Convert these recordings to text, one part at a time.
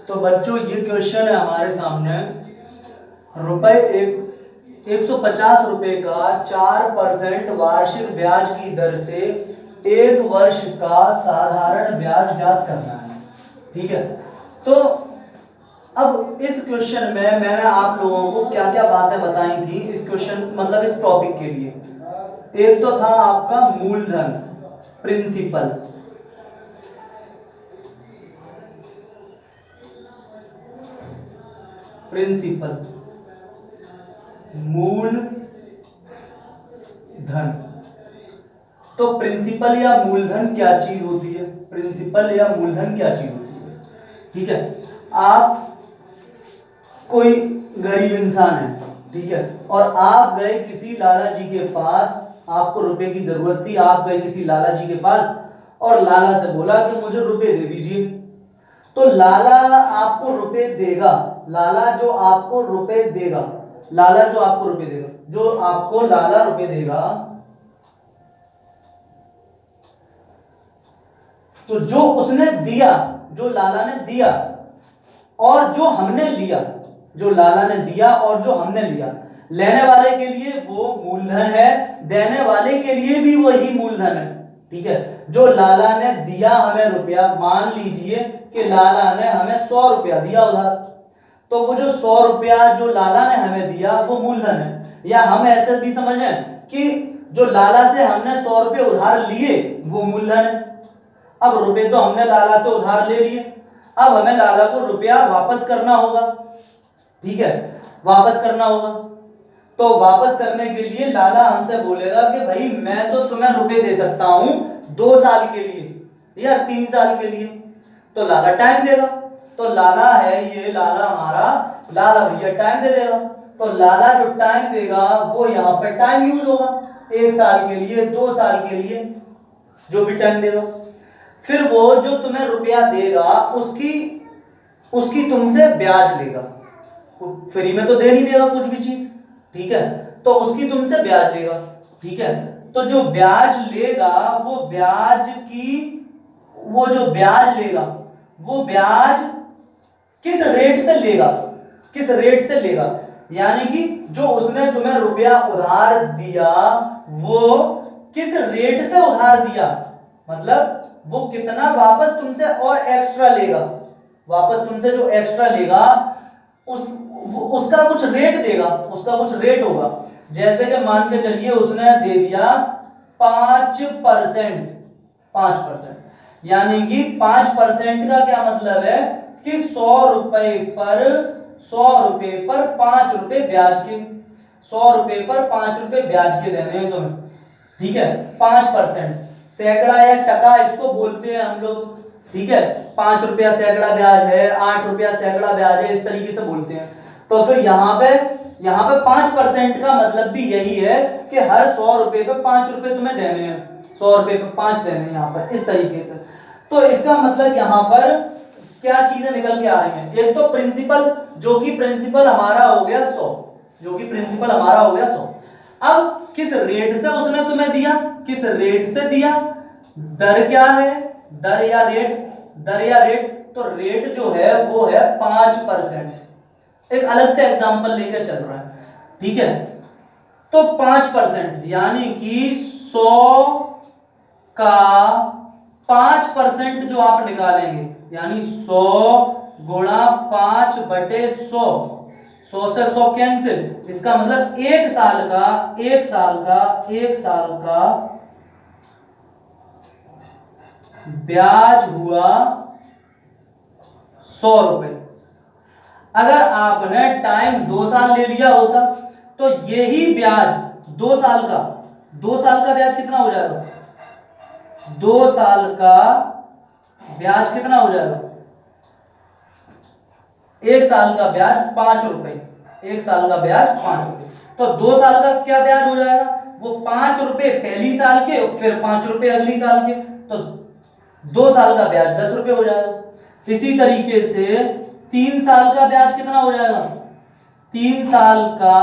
तो बच्चों ये क्वेश्चन है हमारे सामने, रुपए 150 रुपए का 4% वार्षिक ब्याज की दर से 1 वर्ष का साधारण ब्याज ज्ञात करना है। ठीक है, तो अब इस क्वेश्चन में मैंने आप लोगों को क्या क्या बातें बताई थी इस क्वेश्चन मतलब इस टॉपिक के लिए। एक तो था आपका मूलधन, प्रिंसिपल, मूल धन। तो प्रिंसिपल या मूलधन क्या चीज होती है? प्रिंसिपल या मूलधन क्या चीज होती है? ठीक है, आप कोई गरीब इंसान है, ठीक है, और आप गए किसी लाला जी के पास, आपको रुपए की जरूरत थी, आप गए किसी लाला जी के पास और लाला से बोला कि मुझे रुपए दे दीजिए। तो लाला आपको रुपए देगा, लाला जो आपको रुपए देगा, लाला जो आपको रुपए देगा, जो आपको लाला रुपए देगा, तो जो उसने दिया, जो लाला ने दिया और जो हमने लिया, जो लाला ने दिया और जो हमने लिया, लेने वाले के लिए वो मूलधन है, देने वाले के लिए भी वही मूलधन है। ठीक है, जो लाला ने दिया हमें रुपया, मान लीजिए कि लाला ने हमें 100 रुपया दिया उधार, तो वो जो 100 रुपया जो लाला ने हमें दिया वो मूलधन है। या हम ऐसे भी समझें कि जो लाला से हमने 100 रुपये उधार लिए वो मूलधन है। अब रुपए तो हमने लाला से उधार ले लिए, अब हमें लाला को रुपया वापस करना होगा। ठीक है, वापस करना होगा, तो वापस करने के लिए लाला हमसे बोलेगा कि भाई मैं तो तुम्हें रुपए दे सकता हूं 2 साल के लिए या 3 साल के लिए, तो लाला टाइम देगा। तो लाला है ये, लाला हमारा, लाला भैया टाइम दे देगा, तो लाला जो टाइम देगा वो यहाँ पे टाइम यूज होगा, 1 साल के लिए, 2 साल के लिए, जो भी टाइम देगा। फिर वो जो तुम्हें रुपया देगा उसकी तुमसे ब्याज लेगा, फ्री में तो दे नहीं देगा कुछ भी चीज। ठीक है, तो उसकी तुमसे ब्याज लेगा। ठीक है, तो जो ब्याज लेगा वो ब्याज की, वो जो ब्याज लेगा वो ब्याज किस रेट से लेगा, किस रेट से लेगा, यानी कि जो उसने तुम्हें रुपया उधार दिया वो किस रेट से उधार दिया, मतलब वो कितना वापस तुमसे और एक्स्ट्रा लेगा, वापस तुमसे जो एक्स्ट्रा लेगा उसका कुछ रेट देगा, उसका कुछ रेट होगा। जैसे कि मान के चलिए उसने दे दिया 5%, 5%, यानी कि 5% का क्या मतलब है कि 100 रुपए पर 5 रुपए ब्याज के, 100 रुपए पर 5 रुपए ब्याज के देने हैं तुम्हें। ठीक है, 5%, सैकड़ा या टका इसको बोलते हैं हम लोग। ठीक है, 5 रुपया सैकड़ा ब्याज है, 8 रुपया सैकड़ा ब्याज है, इस तरीके से बोलते हैं। तो फिर यहाँ पे 5% का मतलब भी यही है कि हर 100 रुपए पे 5 रुपए तुम्हें देने हैं, 100 रुपए पे 5 देने हैं यहाँ पर, इस तरीके से। तो इसका मतलब यहाँ पर क्या चीजें निकल के आ रही हैं, एक तो प्रिंसिपल, जो कि प्रिंसिपल हमारा हो गया 100, जो कि प्रिंसिपल हमारा हो गया 100। अब किस रेट से उसने तुम्हें दिया, किस रेट से दिया, दर क्या है, दर या रेट, दर या रेट, तो रेट जो है वो है 5%। एक अलग से एग्जांपल लेकर चल रहा है। ठीक है, तो 5% यानी कि 100 का 5% जो आप निकालेंगे, यानी 100 गुणा 5/100, 100 से 100 कैंसिल, इसका मतलब 1 साल का ब्याज हुआ 100 रुपए। अगर आपने टाइम 2 साल ले लिया होता तो यही ब्याज 2 साल का, 2 साल का ब्याज कितना हो जाएगा, 2 साल का ब्याज कितना हो जाएगा, 1 साल का ब्याज 5 रुपए, 1 साल का ब्याज 5 रुपए। तो 2 साल का क्या ब्याज हो जाएगा, वो 5 रुपए पहली साल के, फिर 5 रुपए अगली साल के, तो 2 साल का ब्याज 10 रुपए हो जाएगा। इसी तरीके से 3 साल का ब्याज कितना हो जाएगा, 3 साल का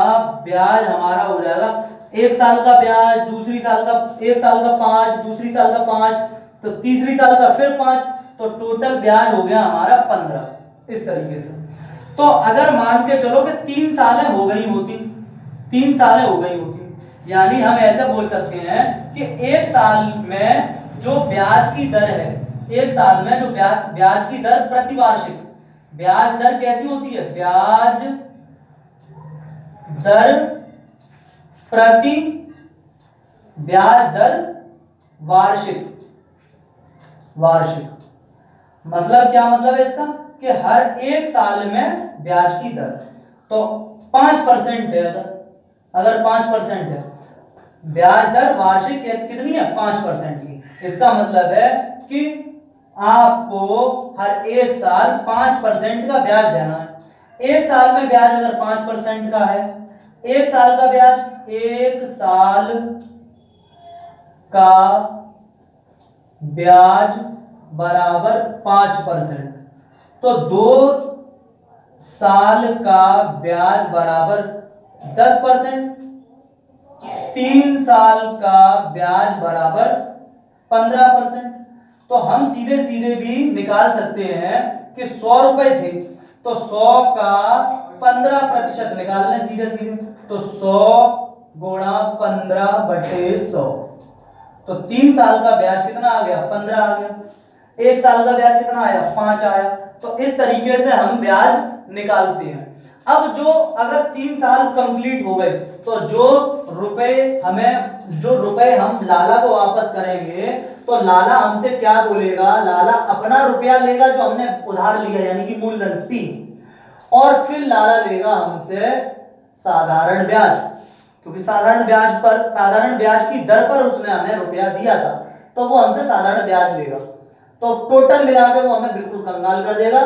ब्याज हमारा हो जाएगा, 1 साल का ब्याज, दूसरी साल का 1 साल का 5, दूसरी साल का 5, तो तीसरी साल का फिर 5, तो टोटल ब्याज हो गया हमारा 15। इस तरीके से। तो अगर मान के चलो कि 3 सालें हो गई होती, 3 सालें हो गई होती, यानी हम ऐसे बोल सकते हैं कि एक साल में जो ब्याज की दर है, एक साल में जो ब्याज की दर प्रतिवार्षिक, ब्याज दर कैसी होती है, ब्याज दर प्रति ब्याज दर वार्षिक, वार्षिक मतलब क्या मतलब है इसका कि हर एक साल में ब्याज की दर, तो 5% है, अगर 5% है ब्याज दर वार्षिक कितनी है 5% की, इसका मतलब है कि आपको हर एक साल 5% का ब्याज देना है। एक साल में ब्याज अगर 5% का है, एक साल का ब्याज, एक साल का ब्याज बराबर 5%, तो 2 साल का ब्याज बराबर 10%, 3 साल का ब्याज बराबर 15%। तो हम सीधे सीधे भी निकाल सकते हैं कि 100 रुपए थे तो 100 का 15% निकाल लें सीधे सीधे, तो 100 गुणा 15/100, तो 3 साल का ब्याज कितना आ गया 15 आ गया, एक साल का ब्याज कितना आया 5 आया। तो इस तरीके से हम ब्याज निकालते हैं। अब जो अगर 3 साल कंप्लीट हो गए तो जो रुपए हम लाला को वापस करेंगे तो लाला हमसे क्या बोलेगा, लाला अपना रुपया लेगा जो हमने उधार लिया यानी कि मूलधन P, और फिर लाला लेगा हमसे साधारण ब्याज, क्योंकि साधारण ब्याज की दर पर उसने हमें रुपया दिया था, तो वो हमसे साधारण ब्याज लेगा। तो टोटल मिला के वो हमें बिल्कुल कंगाल कर देगा।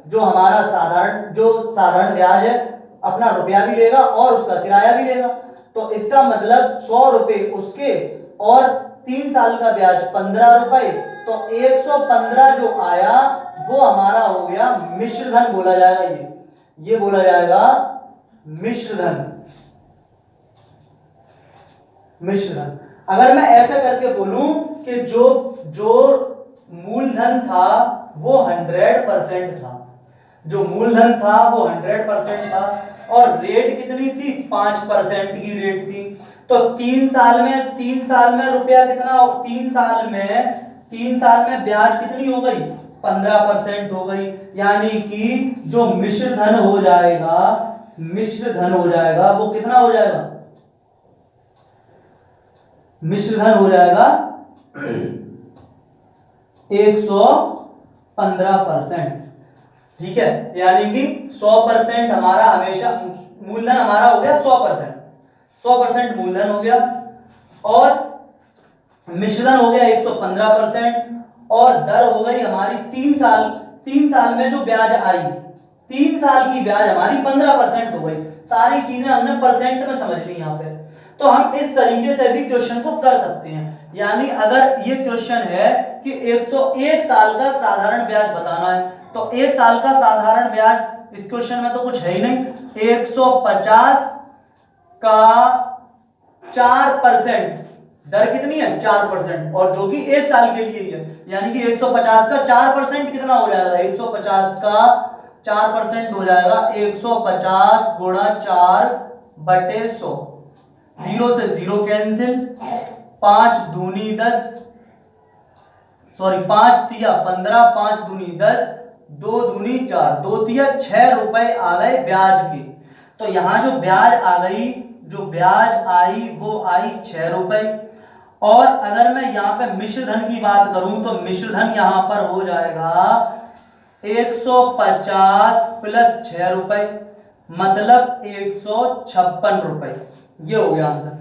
जो हमारा साधारण ब्याज है अपना रुपया भी लेगा और उसका किराया भी लेगा। तो इसका मतलब 100 रुपए उसके और 3 साल का ब्याज 15 रुपए, तो 115 जो आया वो हमारा हो गया मिश्र धन बोला जाएगा। ये बोला जाएगा मिश्र धन। मिश्र धन अगर मैं ऐसा करके बोलूं कि जो मूलधन था वो 100% था, जो मूलधन था वो 100% था और रेट कितनी थी 5% की रेट थी, तो 3 साल में रुपया कितना, 3 साल में ब्याज कितनी हो गई 15% हो गई, यानी कि जो मिश्र धन हो जाएगा वो कितना हो जाएगा, मिश्र धन हो जाएगा 115%। ठीक है, यानी कि 100% हमारा हमेशा मूलधन हमारा हो गया 100% मूलधन हो गया और मिश्रधन हो गया 115% और दर हो गई हमारी 3 साल में जो ब्याज आई, 3 साल की ब्याज हमारी 15% हो गई। सारी चीजें हमने परसेंट में समझ ली यहाँ पे। तो हम इस तरीके से भी क्वेश्चन को कर सकते हैं। यानी अगर ये क्वेश्चन है कि 101 साल का साधारण ब्याज बताना है, तो 1 साल का साधारण ब्याज इस क्वेश्चन में तो कुछ है ही नहीं, 150 का 4%, दर कितनी है 4%, और जो कि 1 साल के लिए ही है, यानी कि 150 का 4% कितना हो जाएगा, 150 का 4% हो जाएगा 150 गुणा 4/100, 0 से 0 कैंसिल, 5 दूनी 10, सॉरी 5 तिया 15, 5 दूनी 10, 2 दूनी 4, 2 तिया 6 रुपए आ गए ब्याज के। तो यहां जो ब्याज आ गई, जो ब्याज आई वो आई 6 रुपए। और अगर मैं यहाँ पे मिश्र धन की बात करूं तो मिश्र धन यहां पर हो जाएगा 150 प्लस 6 रुपए, मतलब 156 रुपए। ये हो गया आंसर।